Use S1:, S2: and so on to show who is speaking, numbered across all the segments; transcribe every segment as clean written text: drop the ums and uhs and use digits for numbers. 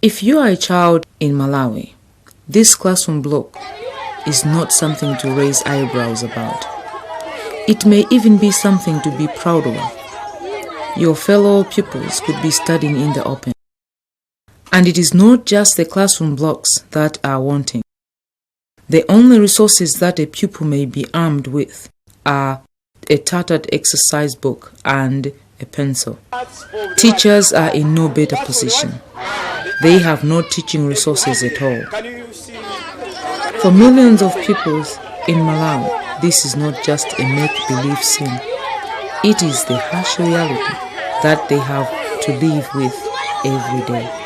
S1: If you are a child in Malawi, this classroom block is not something to raise eyebrows about. It may even be something to be proud of. Your fellow pupils could be studying in the open. And it is not just the classroom blocks that are wanting. The only resources that a pupil may be armed with are a tattered exercise book and a pencil. Teachers are in no better position. They have no teaching resources at all. For millions of pupils in Malawi, this is not just a make-believe scene. It is the harsh reality that they have to live with every day.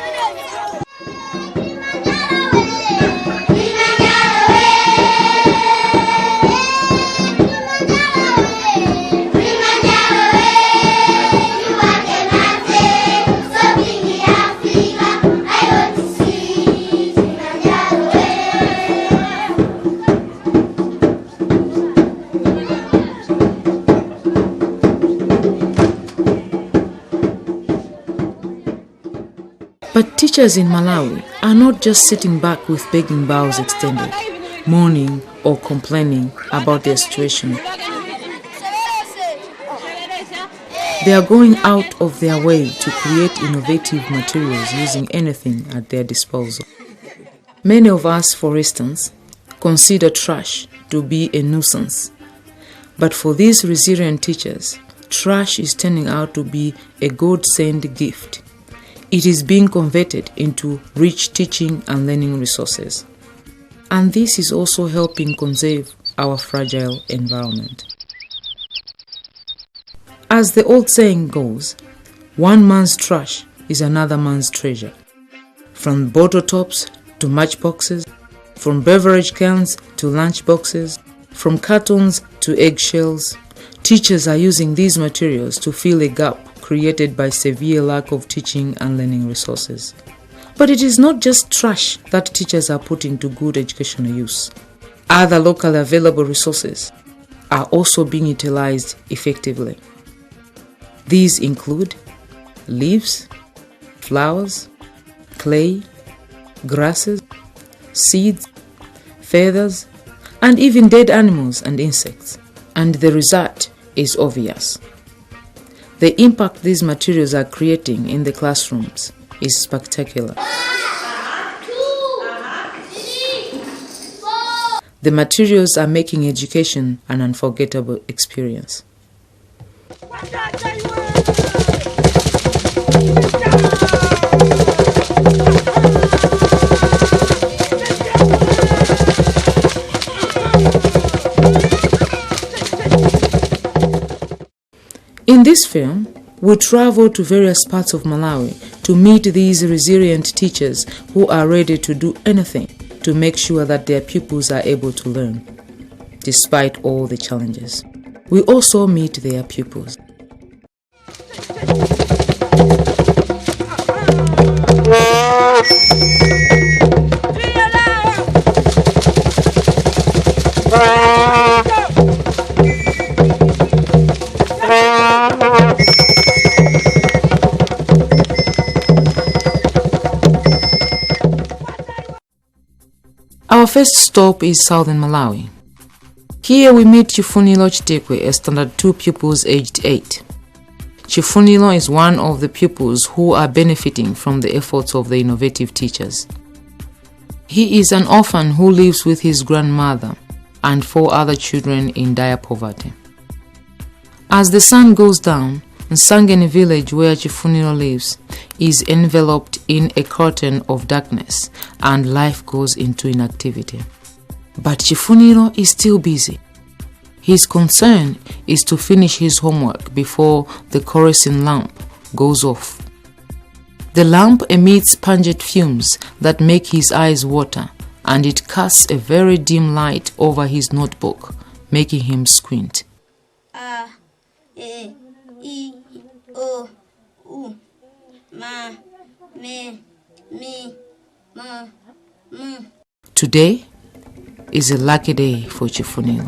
S1: But teachers in Malawi are not just sitting back with begging bows extended, mourning or complaining about their situation. They are going out of their way to create innovative materials using anything at their disposal. Many of us, for instance, consider trash to be a nuisance. But for these resilient teachers, trash is turning out to be a God-sent gift. It is being converted into rich teaching and learning resources. And this is also helping conserve our fragile environment. As the old saying goes, one man's trash is another man's treasure. From bottle tops to matchboxes, from beverage cans to lunch boxes, from cartons to eggshells, teachers are using these materials to fill a gap created by severe lack of teaching and learning resources. But it is not just trash that teachers are putting to good educational use. Other locally available resources are also being utilized effectively. These include leaves, flowers, clay, grasses, seeds, feathers, and even dead animals and insects. And the result is obvious. The impact these materials are creating in the classrooms is spectacular. The materials are making education an unforgettable experience. In this film, we travel to various parts of Malawi to meet these resilient teachers who are ready to do anything to make sure that their pupils are able to learn, despite all the challenges. We also meet their pupils. Our first stop is southern Malawi. Here we meet Chifunilo Chitekwe, a standard 2 pupils aged 8. Chifunilo is one of the pupils who are benefiting from the efforts of the innovative teachers. He is an orphan who lives with his grandmother and 4 other children in dire poverty. As the sun goes down, Nsangeni village where Chifunilo lives is enveloped in a curtain of darkness and life goes into inactivity. But Chifunilo is still busy. His concern is to finish his homework before the kerosene lamp goes off. The lamp emits pungent fumes that make his eyes water, and it casts a very dim light over his notebook, making him squint. Today is a lucky day for Chifunilo.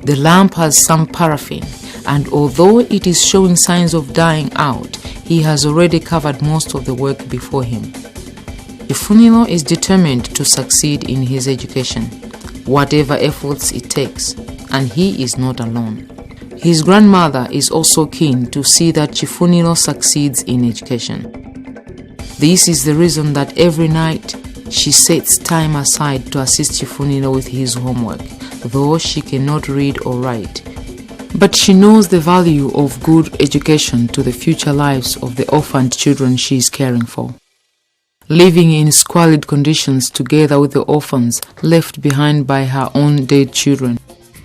S1: The lamp has some paraffin, and although it is showing signs of dying out, he has already covered most of the work before him. Chifunilo is determined to succeed in his education, whatever efforts it takes, and he is not alone. His grandmother is also keen to see that Chifunilo succeeds in education. This is the reason that every night she sets time aside to assist Chifunilo with his homework, though she cannot read or write. But she knows the value of good education to the future lives of the orphaned children she is caring for. Living in squalid conditions together with the orphans left behind by her own dead children,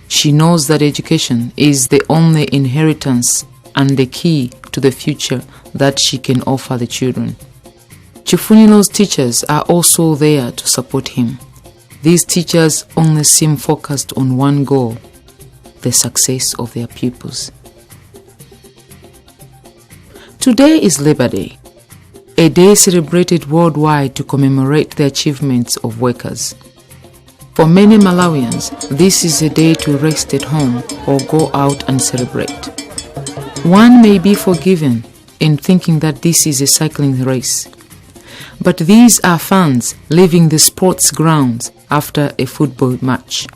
S1: she knows that education is the only inheritance and the key to the future that she can offer the children. Chifunilo's teachers are also there to support him. These teachers only seem focused on one goal: the success of their pupils. Today is Labor Day, a day celebrated worldwide to commemorate the achievements of workers. For many Malawians, this is a day to rest at home or go out and celebrate. One may be forgiven in thinking that this is a cycling race, but these are fans leaving the sports grounds after a football match.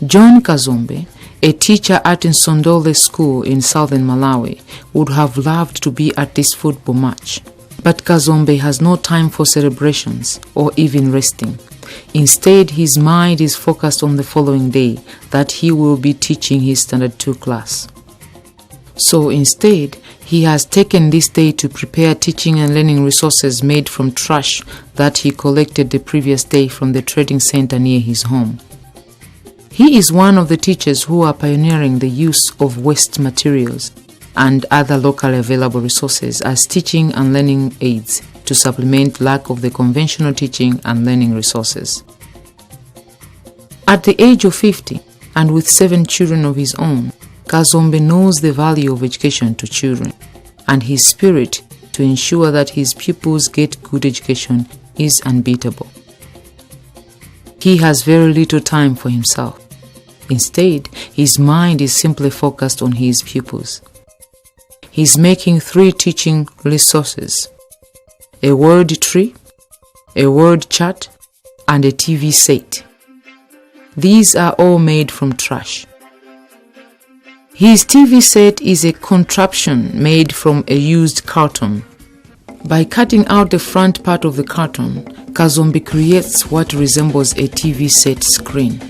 S1: John Kazombe, a teacher at Nsondole School in southern Malawi, would have loved to be at this football match. But Kazombe has no time for celebrations or even resting. Instead, his mind is focused on the following day, that he will be teaching his Standard 2 class. So instead, he has taken this day to prepare teaching and learning resources made from trash that he collected the previous day from the trading center near his home. He is one of the teachers who are pioneering the use of waste materials and other locally available resources as teaching and learning aids to supplement lack of the conventional teaching and learning resources. At the age of 50 and with 7 children of his own, Kazombe knows the value of education to children, and his spirit to ensure that his pupils get good education is unbeatable. He has very little time for himself. Instead, his mind is simply focused on his pupils. He's making 3 teaching resources: a word tree, a word chart, and a TV set. These are all made from trash. His TV set is a contraption made from a used carton. By cutting out the front part of the carton, Kazombe creates what resembles a TV set screen.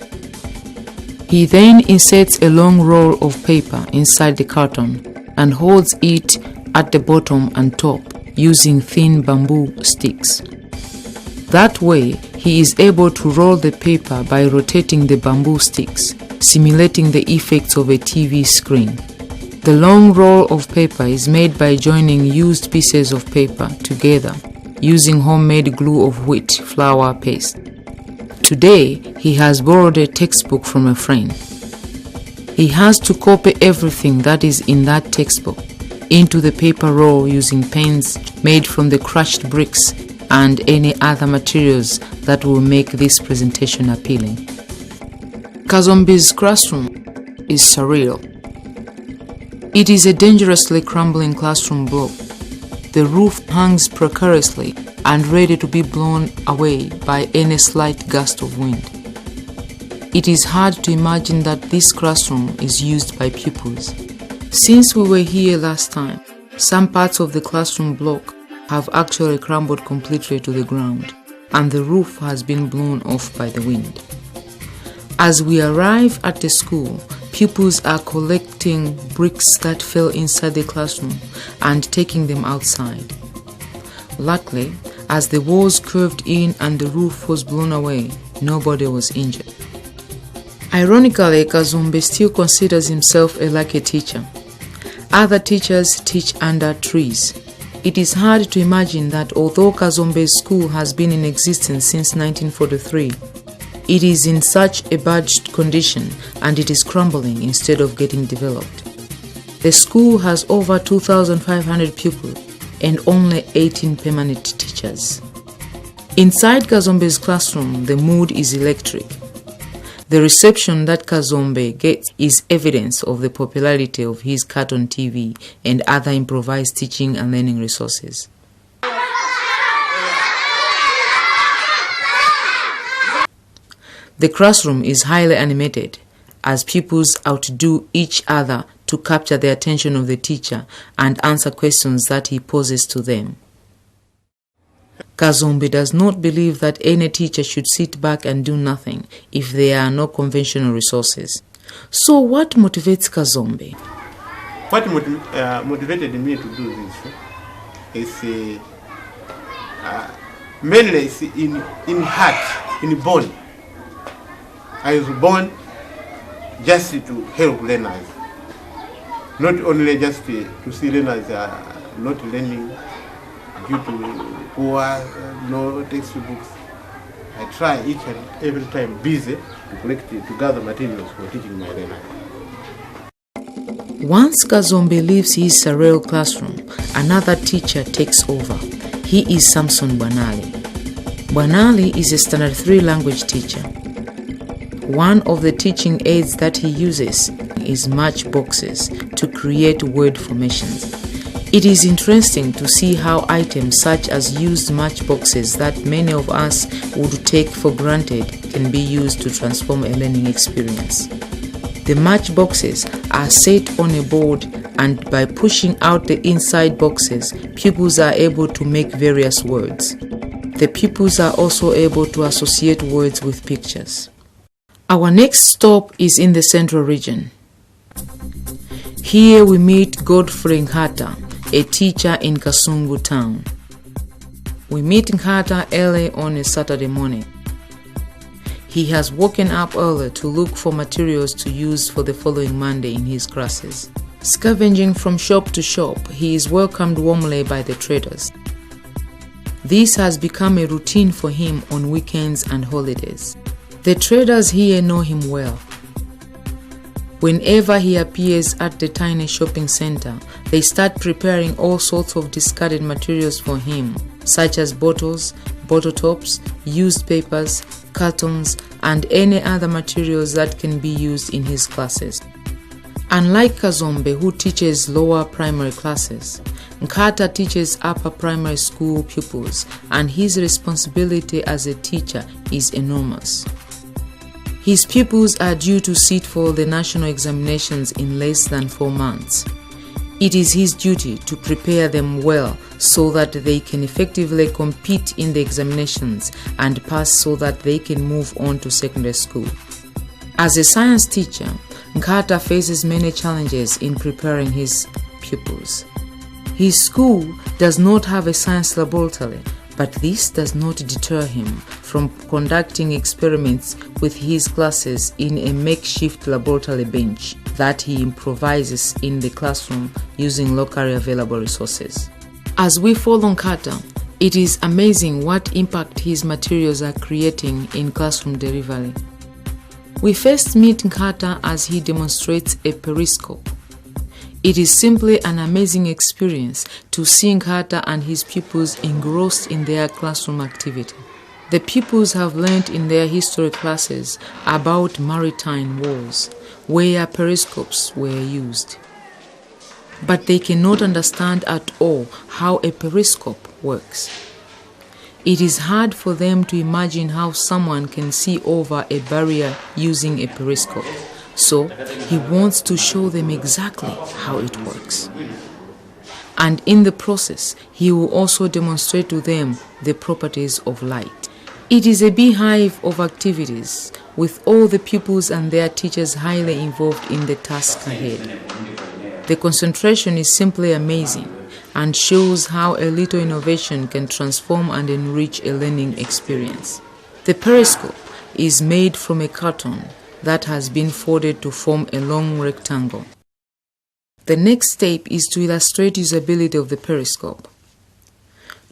S1: He then inserts a long roll of paper inside the carton and holds it at the bottom and top using thin bamboo sticks. That way, he is able to roll the paper by rotating the bamboo sticks, simulating the effects of a TV screen. The long roll of paper is made by joining used pieces of paper together using homemade glue of wheat flour paste. Today, he has borrowed a textbook from a friend. He has to copy everything that is in that textbook into the paper roll using pens made from the crushed bricks and any other materials that will make this presentation appealing. Kazombe's classroom is surreal. It is a dangerously crumbling classroom block. The roof hangs precariously and ready to be blown away by any slight gust of wind. It is hard to imagine that this classroom is used by pupils. Since we were here last time, some parts of the classroom block have actually crumbled completely to the ground, and the roof has been blown off by the wind. As we arrive at the school, pupils are collecting bricks that fell inside the classroom and taking them outside. Luckily, as the walls curved in and the roof was blown away, nobody was injured. Ironically, Kazombe still considers himself a lucky teacher. Other teachers teach under trees. It is hard to imagine that although Kazombe's school has been in existence since 1943, it is in such a bad condition and it is crumbling instead of getting developed. The school has over 2,500 pupils and only 18 permanent teachers. Inside Kazombe's classroom, the mood is electric. The reception that Kazombe gets is evidence of the popularity of his Carton TV and other improvised teaching and learning resources. The classroom is highly animated as pupils outdo each other to capture the attention of the teacher and answer questions that he poses to them. Kazombe does not believe that any teacher should sit back and do nothing if there are no conventional resources. So what motivates Kazombe?
S2: What motivated me to do this is mainly in heart, in bone. I was born just to help learners. Not only just to see learners not learning due to poor, no textbooks. I try each and every time busy to gather materials for teaching my learners.
S1: Once Kazombe leaves his surreal classroom, another teacher takes over. He is Samson Bwanali. Bwanali is a standard 3 language teacher. One of the teaching aids that he uses is matchboxes to create word formations. It is interesting to see how items such as used matchboxes that many of us would take for granted can be used to transform a learning experience. The matchboxes are set on a board, and by pushing out the inside boxes, pupils are able to make various words. The pupils are also able to associate words with pictures. Our next stop is in the central region. Here we meet Godfrey Nkata, a teacher in Kasungu town. We meet Nkata early on a Saturday morning. He has woken up early to look for materials to use for the following Monday in his classes. Scavenging from shop to shop, he is welcomed warmly by the traders. This has become a routine for him on weekends and holidays. The traders here know him well. Whenever he appears at the tiny shopping center, they start preparing all sorts of discarded materials for him, such as bottles, bottle tops, used papers, cartons, and any other materials that can be used in his classes. Unlike Kazombe, who teaches lower primary classes, Nkata teaches upper primary school pupils, and his responsibility as a teacher is enormous. His pupils are due to sit for the national examinations in less than 4 months. It is his duty to prepare them well so that they can effectively compete in the examinations and pass so that they can move on to secondary school. As a science teacher, Nkata faces many challenges in preparing his pupils. His school does not have a science laboratory, but this does not deter him from conducting experiments with his classes in a makeshift laboratory bench that he improvises in the classroom using locally available resources. As we follow Carton, it is amazing what impact his materials are creating in classroom delivery. We first meet Carton as he demonstrates a periscope. It is simply an amazing experience to see Carton and his pupils engrossed in their classroom activity. The pupils have learned in their history classes about maritime wars, where periscopes were used. But they cannot understand at all how a periscope works. It is hard for them to imagine how someone can see over a barrier using a periscope. So he wants to show them exactly how it works. And in the process, he will also demonstrate to them the properties of light. It is a beehive of activities, with all the pupils and their teachers highly involved in the task ahead. The concentration is simply amazing and shows how a little innovation can transform and enrich a learning experience. The periscope is made from a carton that has been folded to form a long rectangle. The next step is to illustrate usability of the periscope.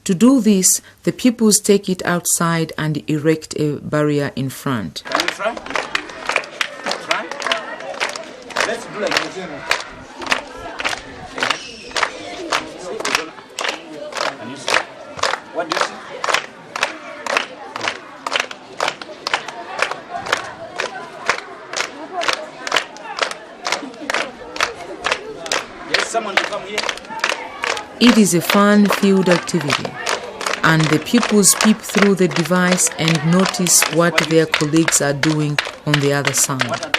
S1: To do this, the pupils take it outside and erect a barrier in front.
S3: Can you try? Try? Let's do like this. Can you see? What do you see? Yes, someone to come here.
S1: It is a fun-filled activity. and the pupils peep through the device and notice what their colleagues are doing on the other side.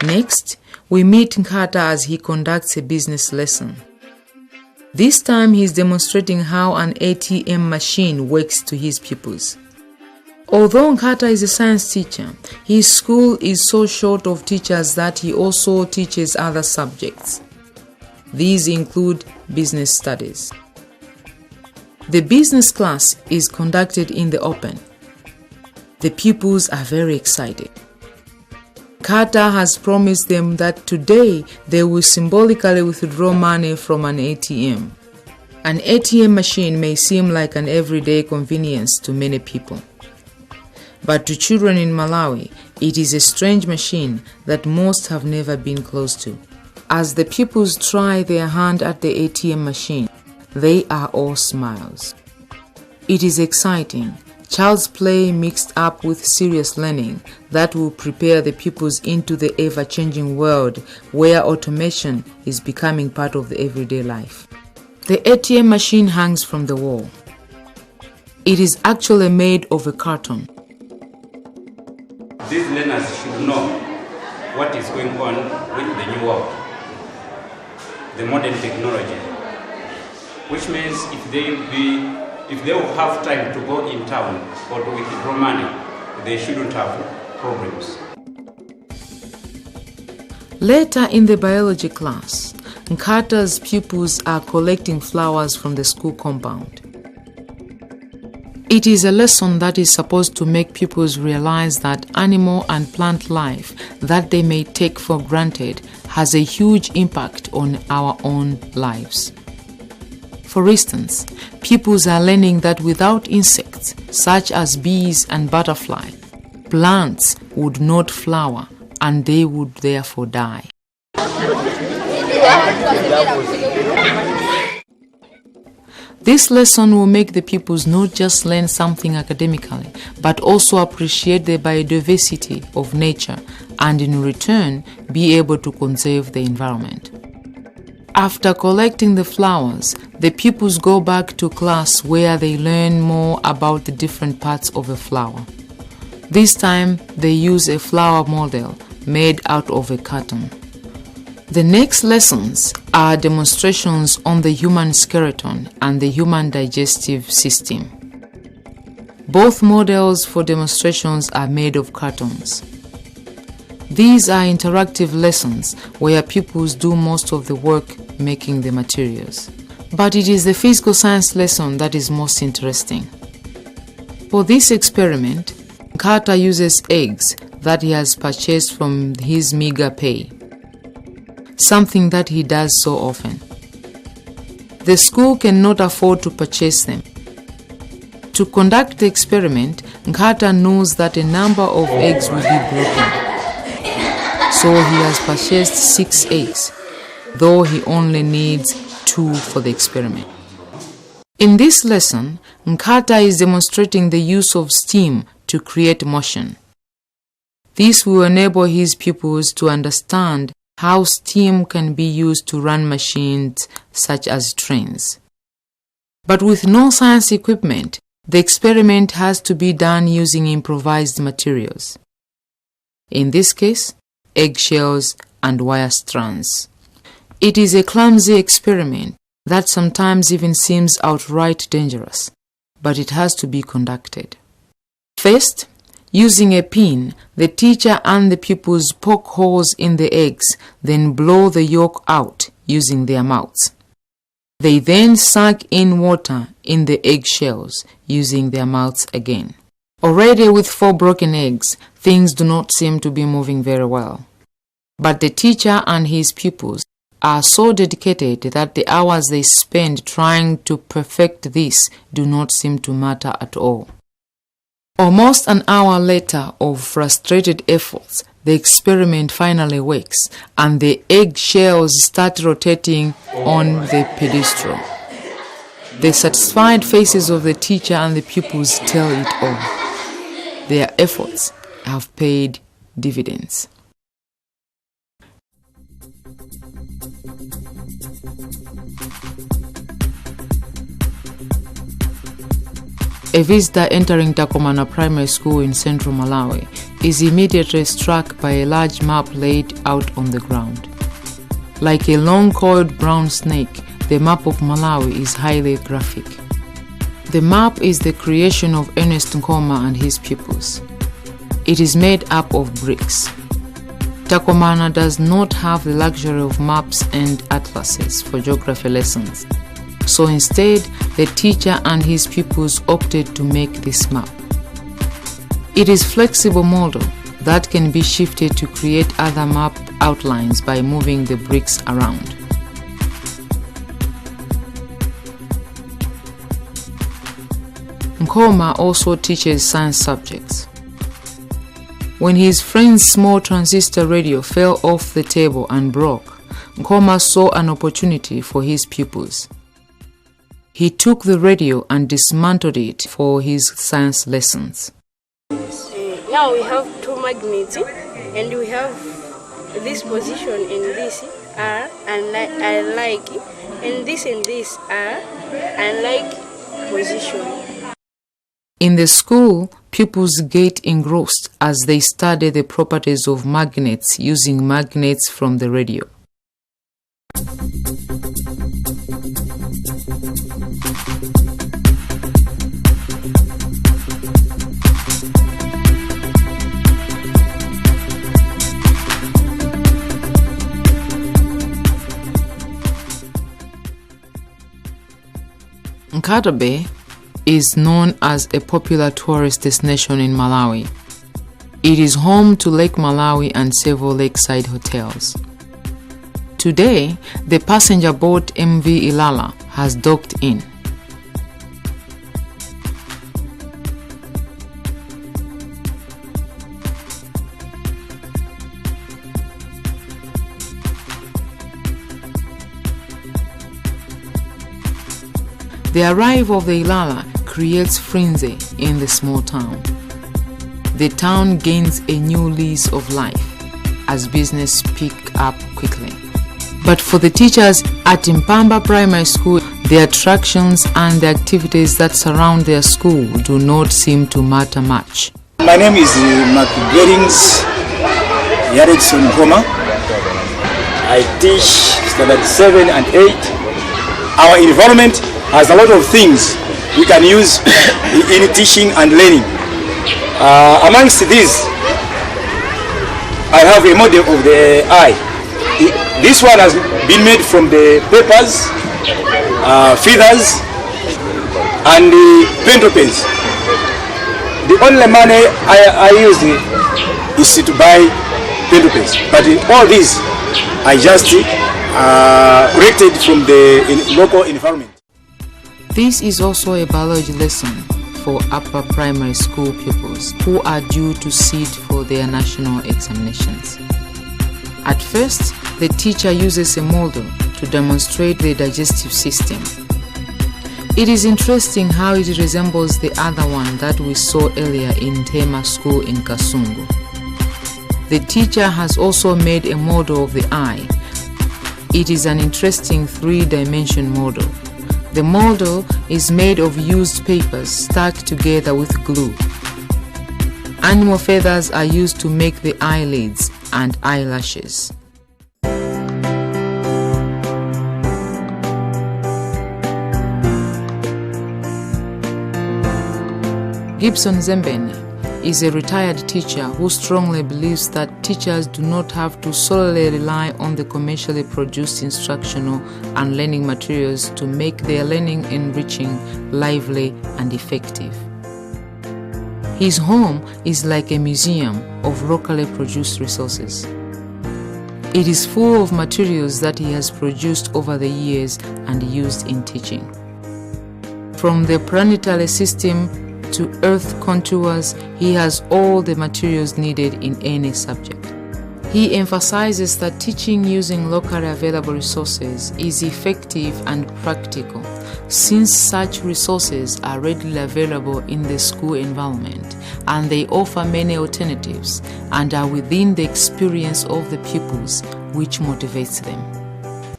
S1: Next, we meet Carton as he conducts a business lesson. This time he is demonstrating how an ATM machine works to his pupils. Although Carton is a science teacher, his school is so short of teachers that he also teaches other subjects. These include business studies. The business class is conducted in the open. The pupils are very excited. Carton has promised them that today they will symbolically withdraw money from an ATM. An ATM machine may seem like an everyday convenience to many people. But to children in Malawi, it is a strange machine that most have never been close to. As the pupils try their hand at the ATM machine, they are all smiles. It is exciting. Child's play mixed up with serious learning that will prepare the pupils into the ever-changing world where automation is becoming part of the everyday life. The ATM machine hangs from the wall. It is actually made of a carton.
S4: These learners should know what is going on with the new world, the modern technology, which means if they will have time to go in town or to withdraw money, they shouldn't have problems.
S1: Later in the biology class, Carton's pupils are collecting flowers from the school compound. It is a lesson that is supposed to make pupils realize that animal and plant life that they may take for granted has a huge impact on our own lives. For instance, pupils are learning that without insects, such as bees and butterflies, plants would not flower and they would therefore die. This lesson will make the pupils not just learn something academically, but also appreciate the biodiversity of nature and in return be able to conserve the environment. After collecting the flowers, the pupils go back to class where they learn more about the different parts of a flower. This time, they use a flower model made out of a carton. The next lessons are demonstrations on the human skeleton and the human digestive system. Both models for demonstrations are made of cartons. These are interactive lessons where pupils do most of the work making the materials. But it is the physical science lesson that is most interesting. For this experiment, Carton uses eggs that he has purchased from his meager pay, something that he does so often. The school cannot afford to purchase them. To conduct the experiment, Carton knows that a number of eggs will be broken. So he has purchased 6 eggs, though he only needs 2 for the experiment. In this lesson, Carton is demonstrating the use of steam to create motion. This will enable his pupils to understand how steam can be used to run machines such as trains. But with no science equipment, the experiment has to be done using improvised materials. In this case, eggshells and wire strands. It is a clumsy experiment that sometimes even seems outright dangerous, but it has to be conducted. First, using a pin, the teacher and the pupils poke holes in the eggs, then blow the yolk out using their mouths. They then suck in water in the eggshells using their mouths again. Already with 4 broken eggs, things do not seem to be moving very well. But the teacher and his pupils are so dedicated that the hours they spend trying to perfect this do not seem to matter at all. Almost an hour later of frustrated efforts, the experiment finally works and the eggshells start rotating on the pedestal. The satisfied faces of the teacher and the pupils tell it all. Their efforts have paid dividends. A visitor entering Takomana Primary School in central Malawi is immediately struck by a large map laid out on the ground. Like a long-coiled brown snake, the map of Malawi is highly graphic. The map is the creation of Ernest Nkoma and his pupils. It is made up of bricks. Takomana does not have the luxury of maps and atlases for geography lessons. So instead, the teacher and his pupils opted to make this map. It is a flexible model that can be shifted to create other map outlines by moving the bricks around. Nkoma also teaches science subjects. When his friend's small transistor radio fell off the table and broke, Nkoma saw an opportunity for his pupils. He took the radio and dismantled it for his science lessons.
S5: Now we have two magnets and we have this position and this are unlike, and this are unlike position.
S1: In the school, pupils get engrossed as they study the properties of magnets using magnets from the radio. Nkatabe is known as a popular tourist destination in Malawi. It is home to Lake Malawi and several lakeside hotels. Today, the passenger boat MV Ilala has docked in. The arrival of the Ilala creates frenzy in the small town. The town gains a new lease of life as business pick up quickly. But for the teachers at Mpamba Primary School, the attractions and the activities that surround their school do not seem to matter much.
S6: My name is Mark Gerings Yaredson Nkoma. I teach standard 7 and 8. Our environment has a lot of things we can use in teaching and learning. Amongst these, I have a model of the eye. This one has been made from the papers, feathers, and the pencil pens. The only money I use is to buy pencil pens. But all these, I just collected from the local environment.
S1: This is also a biology lesson for upper primary school pupils who are due to sit for their national examinations. At first, the teacher uses a model to demonstrate the digestive system. It is interesting how it resembles the other one that we saw earlier in Tema School in Kasungu. The teacher has also made a model of the eye. It is an interesting three-dimension model. The model is made of used papers stuck together with glue. Animal feathers are used to make the eyelids and eyelashes. Gibson Zembeni is a retired teacher who strongly believes that teachers do not have to solely rely on the commercially produced instructional and learning materials to make their learning enriching, lively, and effective. His home is like a museum of locally produced resources. It is full of materials that he has produced over the years and used in teaching. From the planetary system to earth contours, he has all the materials needed in any subject. He emphasizes that teaching using locally available resources is effective and practical, since such resources are readily available in the school environment and they offer many alternatives and are within the experience of the pupils, which motivates them.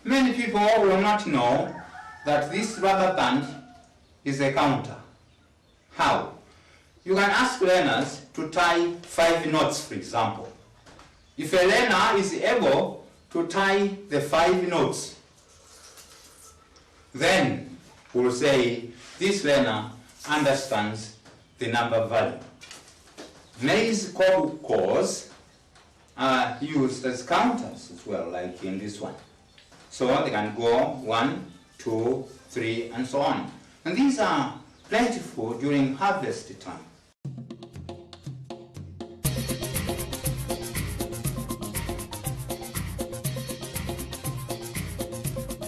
S7: Many people will not know that this rubber band is a counter. How? You can ask learners to tie 5 knots, for example. If a learner is able to tie the 5 knots, then we'll say this learner understands the number value. Maize code calls are used as counters as well, like in this one. So they can go 1, 2, 3, and so on. And these are plentiful during harvest time.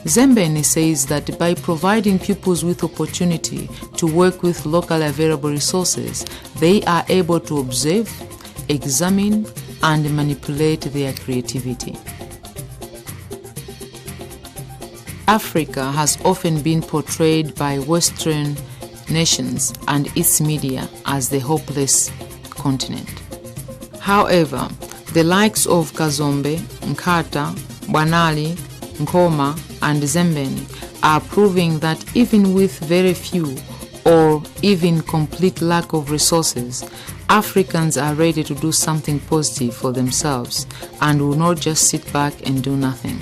S1: Zembeni says that by providing pupils with opportunity to work with locally available resources, they are able to observe, examine, and manipulate their creativity. Africa has often been portrayed by Western nations and its media as the hopeless continent. However, the likes of Kazombe, Nkata, Bwanali, Nkoma, and Zembeni are proving that even with very few or even complete lack of resources, Africans are ready to do something positive for themselves and will not just sit back and do nothing.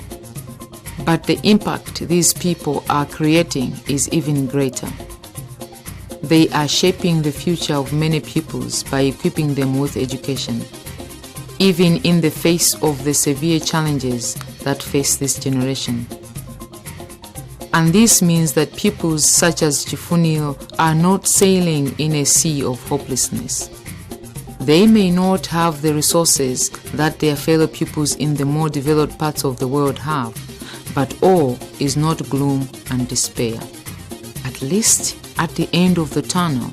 S1: But the impact these people are creating is even greater. They are shaping the future of many pupils by equipping them with education, even in the face of the severe challenges that face this generation. And this means that pupils such as Chifunilo are not sailing in a sea of hopelessness. They may not have the resources that their fellow pupils in the more developed parts of the world have, but all is not gloom and despair. At least at the end of the tunnel,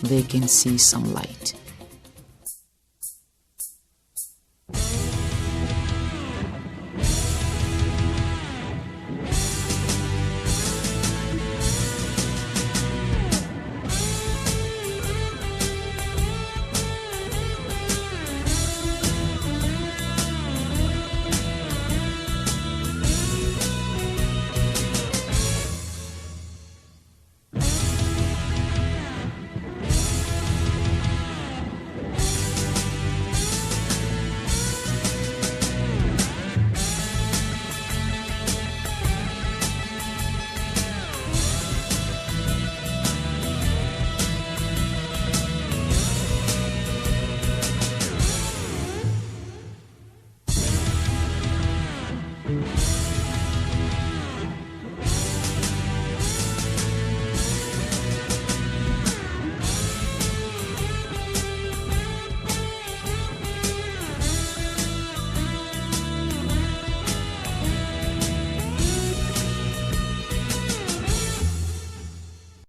S1: they can see some light.